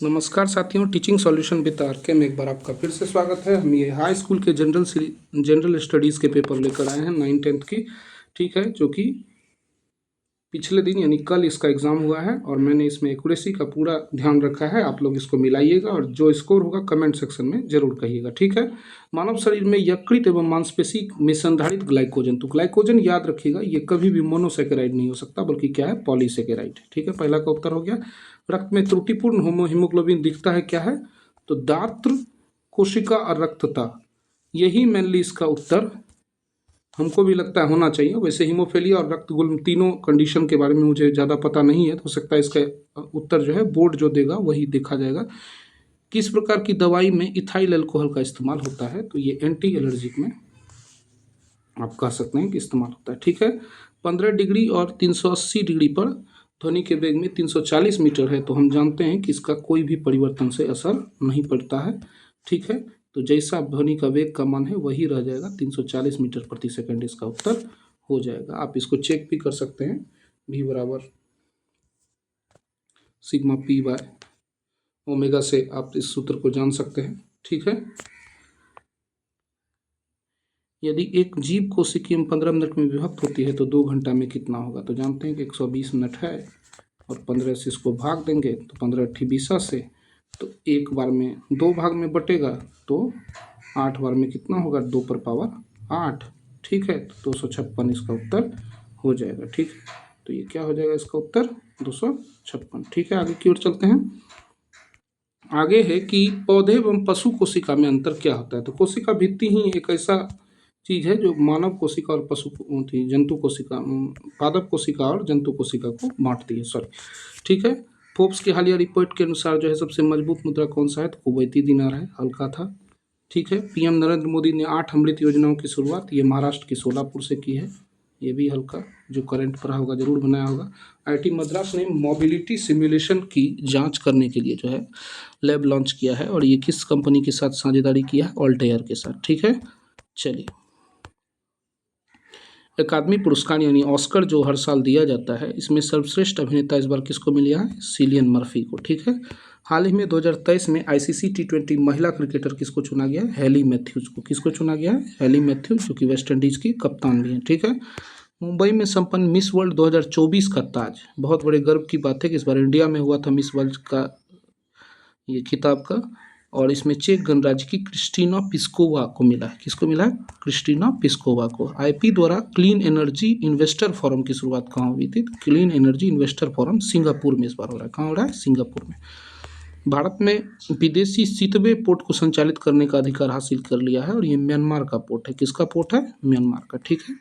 नमस्कार साथियों, teaching solution with R K में एक बार आपका फिर से स्वागत है। हम ये हाई स्कूल के जनरल स्टडीज़ के पेपर लेकर आए हैं 9th-10th की। ठीक है, जो कि पिछले दिन यानी कल इसका एग्ज़ाम हुआ है और मैंने इसमें एक्यूरेसी का पूरा ध्यान रखा है। आप लोग इसको मिलाइएगा और जो स्कोर होगा कमेंट सेक्शन में जरूर कहिएगा। ठीक है। मानव शरीर में यकृत एवं मांसपेशी में संधारित ग्लाइकोजन, तो ग्लाइकोजन याद रखिएगा, ये कभी भी मोनोसेकेराइड नहीं हो सकता बल्कि क्या है, पॉलीसेकेराइड। ठीक है, पहला का उत्तर हो गया। रक्त में त्रुटिपूर्ण हीमोग्लोबिन दिखता है, क्या है, तो दात्र, कोशिका और रक्तता, यही मेनली इसका उत्तर हमको भी लगता है होना चाहिए। वैसे हीमोफीलिया और रक्त गुल्म तीनों कंडीशन के बारे में मुझे ज़्यादा पता नहीं है, तो हो सकता है इसका उत्तर जो है बोर्ड जो देगा वही देखा जाएगा। किस प्रकार की दवाई में इथाइल अल्कोहल का इस्तेमाल होता है, तो ये एंटी एलर्जिक में आप कह सकते हैं कि इस्तेमाल होता है। ठीक है। 15 डिग्री और 380 डिग्री पर ध्वनि के वेग में 340 मीटर है, तो हम जानते हैं कि इसका कोई भी परिवर्तन से असर नहीं पड़ता है। ठीक है, तो जैसा ध्वनि का वेग का मान है वही रह जाएगा, 340 मीटर प्रति सेकंड इसका उत्तर हो जाएगा। आप इसको चेक भी कर सकते हैं, v बराबर सिग्मा p बाय ओमेगा से आप इस सूत्र को जान सकते हैं। ठीक है। यदि एक जीव कोशिकीय 15 मिनट में विभक्त होती है तो 2 घंटा में कितना होगा, तो जानते हैं कि 120 मिनट है और 15 से इसको भाग देंगे तो 15 अट्ठी 20 से, तो एक बार में 2 भाग में बटेगा तो 8 बार में कितना होगा, 2 पर पावर 8। ठीक है, तो 256 इसका उत्तर हो जाएगा। ठीक है, तो ये क्या हो जाएगा इसका उत्तर, 256। ठीक है, आगे की ओर चलते हैं। आगे है कि पौधे एवं पशु कोशिका में अंतर क्या होता है, तो कोशिका भित्ति ही एक ऐसा चीज़ है जो मानव कोशिका और पशु जंतु कोशिका, पादप कोशिका और जंतु कोशिका को बांटती है। सॉरी। ठीक है। फोर्ब्स की हालिया रिपोर्ट के अनुसार जो है सबसे मजबूत मुद्रा कौन सा है, तो कुवैती दिनार है, हल्का था। ठीक है। पीएम नरेंद्र मोदी ने 8 अमृत योजनाओं की शुरुआत ये महाराष्ट्र की सोलापुर से की है, ये भी हल्का, जो करंट पढ़ा होगा जरूर बनाया होगा। आईआईटी मद्रास ने मोबिलिटी सिमुलेशन की जांच करने के लिए जो है लैब लॉन्च किया है और ये किस कंपनी के साथ साझेदारी किया है, ऑल्टेयर के साथ। ठीक है, चलिए। अकादमी पुरस्कार यानी ऑस्कर जो हर साल दिया जाता है, इसमें सर्वश्रेष्ठ अभिनेता इस बार किसको मिला है, सिलियन मर्फी को। ठीक है। हाल ही में 2023 में आईसीसी T20 महिला क्रिकेटर किसको चुना गया है, हैली मैथ्यूज को। किसको चुना गया है, हैली मैथ्यूज, जो कि वेस्ट इंडीज की कप्तान भी हैं। ठीक है। मुंबई में संपन्न मिस वर्ल्ड 2024 का ताज, बहुत बड़े गर्व की बात है कि इस बार इंडिया में हुआ था मिस वर्ल्ड का ये खिताब का, और इसमें चेक गणराज्य की क्रिस्टीना पिस्कोवा को मिला है। किसको मिला है, क्रिस्टीना पिस्कोवा को। आईपी द्वारा क्लीन एनर्जी इन्वेस्टर फोरम की शुरुआत कहाँ हुई थी, तो clean energy investor forum Singapore में इस बार हो रहा है। कहाँ हो रहा है, सिंगापुर में। भारत में विदेशी सितवे पोर्ट को संचालित करने का अधिकार हासिल कर लिया है और ये म्यांमार का पोर्ट है। किसका पोर्ट है, म्यांमार का। ठीक है,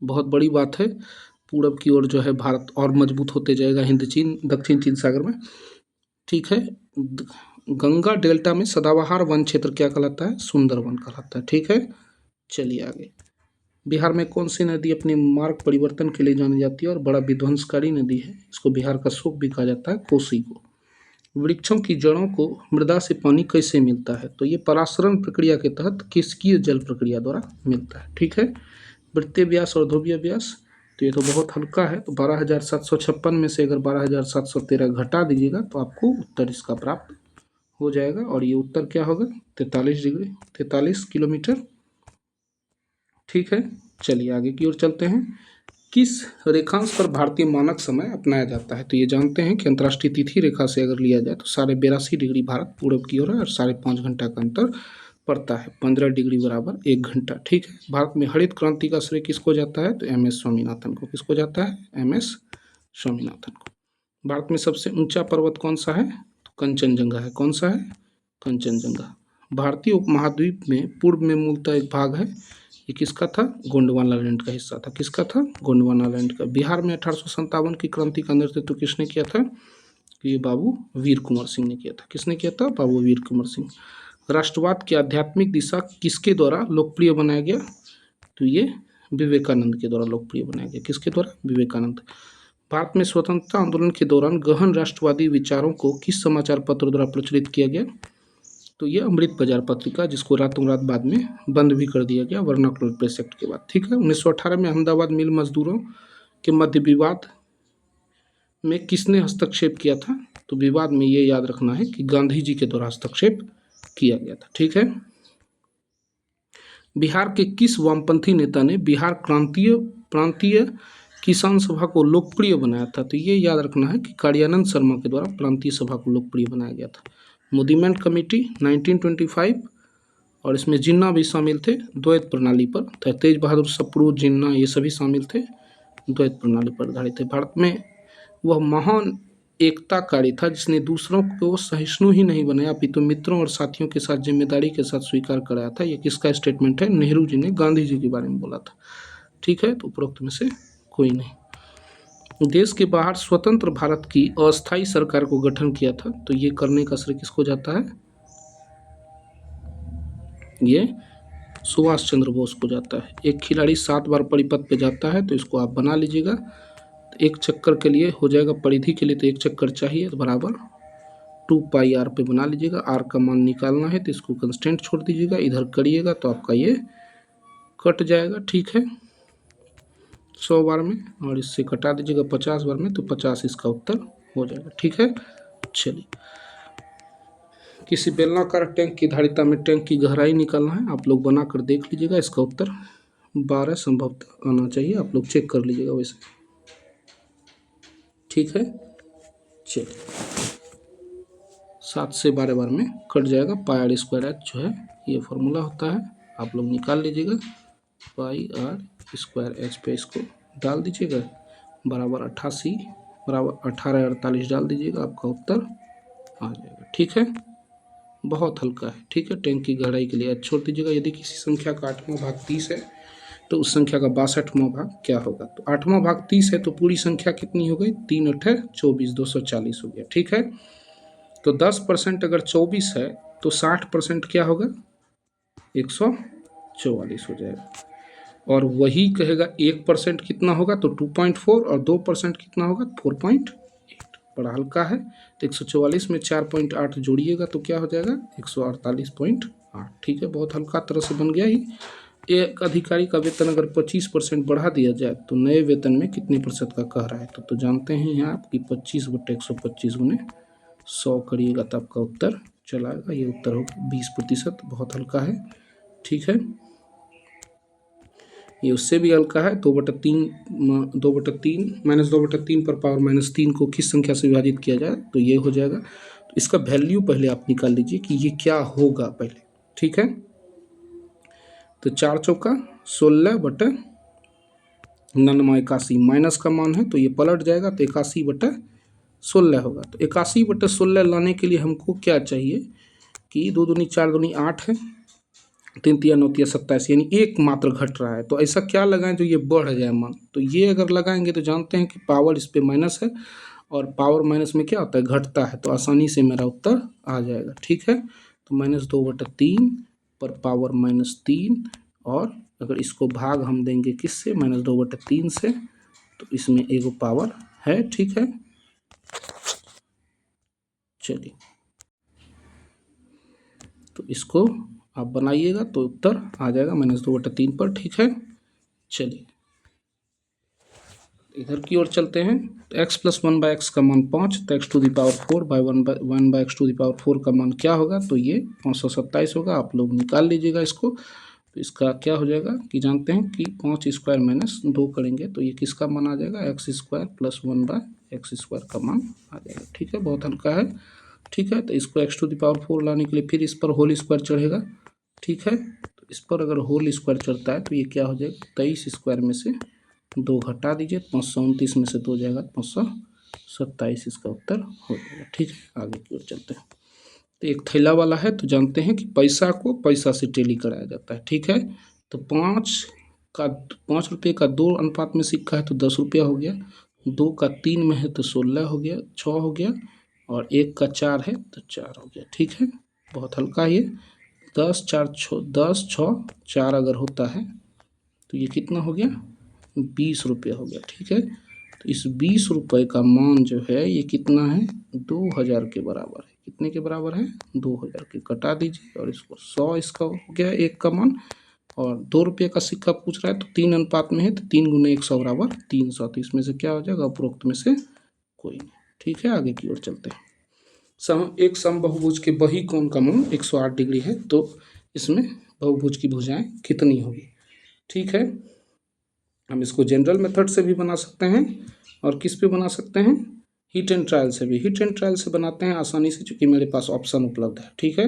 बहुत बड़ी बात है। पूरब की ओर जो है भारत और मजबूत होते जाएगा हिंद चीन दक्षिण चीन सागर में। ठीक है। गंगा डेल्टा में सदाबहार वन क्षेत्र क्या कहलाता है, सुंदरवन कहलाता है। ठीक है, चलिए आगे। बिहार में कौन सी नदी अपने मार्ग परिवर्तन के लिए जानी जाती है और बड़ा विध्वंसकारी नदी है, इसको बिहार का शोक भी कहा जाता है, कोसी को। वृक्षों की जड़ों को मृदा से पानी कैसे मिलता है, तो ये परासरण प्रक्रिया के तहत किसकीय जल प्रक्रिया द्वारा मिलता है। ठीक है। वृत्तीय व्यास और ध्रुवीय व्यास, तो ये तो बहुत हल्का है, तो 12,756 में से अगर 12,713 घटा दीजिएगा तो आपको उत्तर इसका प्राप्त हो जाएगा और ये उत्तर क्या होगा, 43 डिग्री 43 किलोमीटर। ठीक है, चलिए आगे की ओर चलते हैं। किस रेखांश पर भारतीय मानक समय अपनाया जाता है, तो ये जानते हैं कि अंतर्राष्ट्रीय तिथि रेखा से अगर लिया जाए तो 82.5 डिग्री भारत पूर्व की ओर है और 5.5 घंटा का अंतर पड़ता है, 15 डिग्री बराबर 1 घंटा। ठीक है। भारत में हरित क्रांति का श्रेय किसको जाता है, तो MS स्वामीनाथन को। किसको जाता है, MS स्वामीनाथन को। भारत में सबसे ऊंचा पर्वत कौन सा है, तो कंचनजंगा है। कौन सा है, कंचनजंगा। भारतीय उपमहाद्वीप में पूर्व में मूलतः एक भाग है, ये किसका था, गोंडवाना लैंड का हिस्सा था। किसका था, गोंडवाना लैंड का। बिहार में 1857 की क्रांति का नेतृत्व किसने किया था, ये बाबू वीर कुंवर सिंह ने किया था। किसने किया था, बाबू वीर कुंवर सिंह। राष्ट्रवाद की आध्यात्मिक दिशा किसके द्वारा लोकप्रिय बनाया गया, तो ये विवेकानंद के द्वारा लोकप्रिय बनाया गया। किसके द्वारा, विवेकानंद। भारत में स्वतंत्रता आंदोलन के दौरान गहन राष्ट्रवादी विचारों को किस समाचार पत्र द्वारा प्रचलित किया गया, तो ये अमृत बाजार पत्रिका, जिसको रातों रात बाद में बंद भी कर दिया गया वर्नाकुलर प्रेस एक्ट के बाद। ठीक है। 1918 में अहमदाबाद मिल मजदूरों के मध्य विवाद में किसने हस्तक्षेप किया था? तो विवाद में ये याद रखना है कि गांधी जी के द्वारा हस्तक्षेप किया गया था। ठीक है। बिहार के किस वामपंथी नेता ने बिहार क्रांतीय प्रांतीय किसान सभा को लोकप्रिय बनाया था? तो ये याद रखना है कि कार्यानंद शर्मा के द्वारा प्रांतीय सभा को लोकप्रिय बनाया गया था। मुदीमेंट कमेटी 1925, और इसमें जिन्ना भी शामिल थे द्वैत प्रणाली पर। तो तेज बहादुर सप्रू, जिन्ना, ये सभी शामिल थे, द्वैत प्रणाली पर आधारित थे। भारत में वह महान एकताकारी था जिसने दूसरों को सहिष्णु ही नहीं बनाया अपितु मित्रों और साथियों के साथ जिम्मेदारी के साथ स्वीकार कराया था। ये किसका स्टेटमेंट है? नेहरू जी ने गांधी जी के बारे में बोला था। ठीक है, तो उपरोक्त में से कोई नहीं। देश के बाहर स्वतंत्र भारत की अस्थायी सरकार को गठन किया था, तो ये करने का श्रेय किसको जाता है? ये सुभाष चंद्र बोस को जाता है। एक खिलाड़ी 7 बार परिपथ पे जाता है, तो इसको आप बना लीजिएगा। एक चक्कर के लिए हो जाएगा, परिधि के लिए तो एक चक्कर चाहिए, तो बराबर 2πr पे बना लीजिएगा। आर का मान निकालना है तो इसको कंस्टेंट छोड़ दीजिएगा, इधर करिएगा तो आपका ये कट जाएगा। ठीक है, 100 बार में, और इससे कटा दीजिएगा 50 बार में, तो 50 इसका उत्तर हो जाएगा। ठीक है, चलिए। किसी बेलनाकार टैंक की धारिता में टैंक की गहराई निकालना है, आप लोग बना कर देख लीजिएगा। इसका उत्तर 12 संभवतः आना चाहिए, आप लोग चेक कर लीजिएगा वैसे। ठीक है, चलिए। 7 से 12 बार में कट जाएगा। पाई स्क्वायर एच जो है ये फॉर्मूला होता है, आप लोग निकाल लीजिएगा। पाई आर स्क्वायर एच पे इसको डाल दीजिएगा, बराबर 88 बराबर 1848 डाल दीजिएगा, आपका उत्तर आ जाएगा। ठीक है, बहुत हल्का है। ठीक है, टैंक की गहराई के लिए एच छोड़ दीजिएगा। यदि किसी संख्या का 8वां भाग 30 है तो उस संख्या का 62वां भाग क्या होगा? तो 8वां भाग 30 है तो पूरी संख्या कितनी हो गई? 3 8 24, 240 हो गया। ठीक है, तो 10% अगर 24 है तो 60% क्या होगा? 144 हो जाएगा। और वही कहेगा 1% कितना होगा? तो 2.4, और 2% कितना होगा? 4.8। बड़ा हल्का है। तो 144 में 4.8 जोड़िएगा तो क्या हो जाएगा? 148.8। ठीक है, बहुत हल्का तरह से बन गया ही। एक अधिकारी का वेतन अगर 25% बढ़ा दिया जाए तो नए वेतन में कितने प्रतिशत का कह रहा है? तो जानते हैं यहाँ आपकी 25/125 गुने 100 करिएगा तो आपका उत्तर चलाएगा। ये उत्तर होगा 20%। बहुत हल्का है। ठीक है, ये उससे भी हल्का है। 2/3 -2/3 पर पावर -3 को किस संख्या से विभाजित किया जाए? तो ये हो जाएगा। तो इसका वैल्यू पहले आप निकाल लीजिए कि ये क्या होगा पहले। ठीक है, तो 4 चौका 16/981 माइनस का मान है तो ये पलट जाएगा, तो 81/16 होगा। तो 81/16 लाने के लिए हमको क्या चाहिए कि 2 दूनी 4 दूनी 8 है, 3 तिया 9 तिया 27, यानी एक मात्र घट रहा है। तो ऐसा क्या लगाएं जो ये बढ़ जाए मान? तो ये अगर लगाएंगे तो जानते हैं कि पावर इस पर माइनस है, और पावर माइनस में क्या होता है? घटता है। तो आसानी से मेरा उत्तर आ जाएगा। ठीक है, तो -2/3 पर पावर -3, और अगर इसको भाग हम देंगे किससे? -2/3 से, तो इसमें एगो पावर है। ठीक है, चलिए, तो इसको आप बनाइएगा तो उत्तर आ जाएगा -2/3 पर। ठीक है, चलिए इधर की ओर चलते हैं। तो x + 1/x का मान 5, तो x⁴/1/x⁴ का मान क्या होगा? तो ये 527 होगा। आप लोग निकाल लीजिएगा इसको। तो इसका क्या हो जाएगा कि जानते हैं कि 5 स्क्वायर - 2 करेंगे तो ये किसका मान आ जाएगा? x² + 1/x² का मान आ जाएगा। ठीक है, बहुत हल्का है। ठीक है, तो इसको x⁴ लाने के लिए फिर इस पर होल स्क्वायर चढ़ेगा। ठीक है, तो इस पर अगर होल स्क्वायर चढ़ता है तो ये क्या हो जाएगा? 23 स्क्वायर में से 2 घटा दीजिए, 529 में से 2 जाएगा 527, इसका उत्तर हो जाएगा। ठीक है, आगे की ओर चलते हैं। तो एक थैला वाला है, तो जानते हैं कि पैसा को पैसा से टेली कराया जाता है। ठीक है, तो 5 रुपये का 2 अनुपात में सिक्का है तो 10 रुपया हो गया, 2 का 3 में है तो 16 हो गया, 6 हो गया, और 1 का 4 है तो 4 हो गया। ठीक है, बहुत हल्का है ये। 10 4 6 4 अगर होता है तो ये कितना हो गया? 20 रुपये हो गया। ठीक है, तो इस 20 रुपये का मान जो है ये कितना है? 2000 के बराबर है। कितने के बराबर है? 2000 के। कटा दीजिए, और इसको 100 इसका हो गया एक का मान, और 2 रुपये का सिक्का पूछ रहा है तो 3 अनुपात में है तो 3 × 100 = 300। तो इसमें से क्या हो जाएगा? उपरोक्त में से कोई नहीं। ठीक है, आगे की ओर चलते हैं। एक समबहुभुज के बही कोण का मान 108 डिग्री है, तो इसमें बहुभुज की भुजाएं कितनी होगी। ठीक है, हम इसको जनरल मेथड से भी बना सकते हैं और किस पे बना सकते हैं, हीट एंड ट्रायल से भी। हीट एंड ट्रायल से बनाते हैं आसानी से, चूंकि मेरे पास ऑप्शन उपलब्ध है। ठीक है,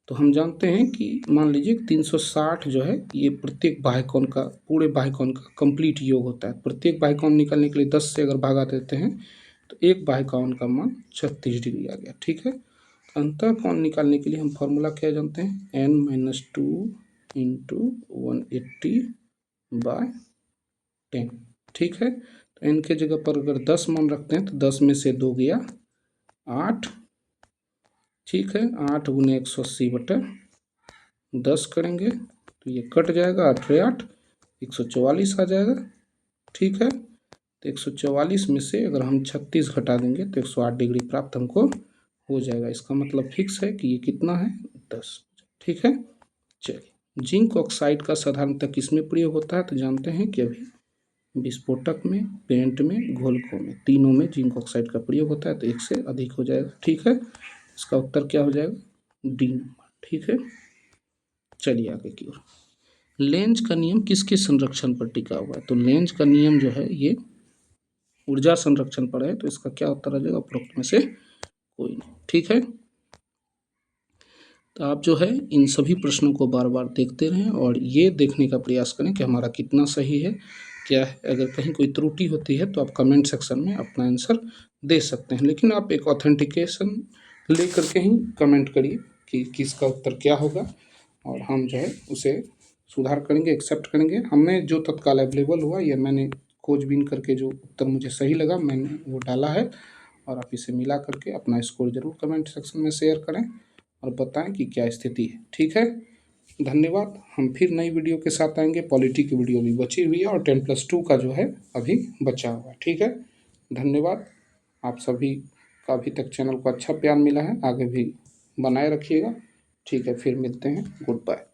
तो हम जानते हैं कि मान लीजिए 360 जो है ये प्रत्येक बाह्यकोण का, पूरे बाह्यकोण का कंप्लीट योग होता है। प्रत्येक बाह्यकोण निकालने के लिए 10 से अगर भागा देते हैं तो एक बाह्यकोण का मान 36 डिग्री आ गया। ठीक है, अंतः कोण निकालने के लिए हम फॉर्मूला क्या जानते हैं, n-2 इंटू 180/10। ठीक है, तो n के जगह पर अगर 10 मान रखते हैं तो 10 में से 2 गया 8। ठीक है, 8 गुने 180/10 करेंगे तो ये कट जाएगा, 8 144 आ जाएगा। ठीक है, तो 144 में से अगर हम 36 घटा देंगे तो 108 डिग्री प्राप्त हमको हो जाएगा। इसका मतलब फिक्स है कि ये कितना है, 10। ठीक है, चलिए, जिंक ऑक्साइड का साधारणतः किसमें प्रयोग होता है, तो जानते हैं कि अभी विस्फोटक में, पेंट में, घोलकों में, तीनों में जिंक ऑक्साइड का प्रयोग होता है, तो एक से अधिक हो जाएगा। ठीक है, इसका उत्तर क्या हो जाएगा, डी नंबर। ठीक है, चलिए आगे की ओर। लेंज का नियम किसके संरक्षण पर टिका हुआ है, तो लेंज का नियम जो है ये ऊर्जा संरक्षण पर है, तो इसका क्या उत्तर आ जाएगा, उपरोक्त में से कोई नहीं। ठीक है, तो आप जो है इन सभी प्रश्नों को बार बार देखते रहें और ये देखने का प्रयास करें कि हमारा कितना सही है, क्या है। अगर कहीं कोई त्रुटि होती है तो आप कमेंट सेक्शन में अपना आंसर दे सकते हैं, लेकिन आप एक ऑथेंटिकेशन लेकर के ही कमेंट करिए कि किसका उत्तर क्या होगा, और हम जो है उसे सुधार करेंगे, एक्सेप्ट करेंगे। हमने जो तत्काल अवेलेबल हुआ या मैंने खोजबीन करके जो उत्तर मुझे सही लगा मैंने वो डाला है, और आप इसे मिला करके अपना स्कोर जरूर कमेंट सेक्शन में शेयर करें और बताएं कि क्या स्थिति है। ठीक है, धन्यवाद। हम फिर नई वीडियो के साथ आएंगे। पॉलिटी की वीडियो भी बची हुई है और 10+2 का जो है अभी बचा हुआ है। ठीक है, धन्यवाद। आप सभी का अभी तक चैनल को अच्छा प्यार मिला है, आगे भी बनाए रखिएगा। ठीक है, फिर मिलते हैं, गुड बाय।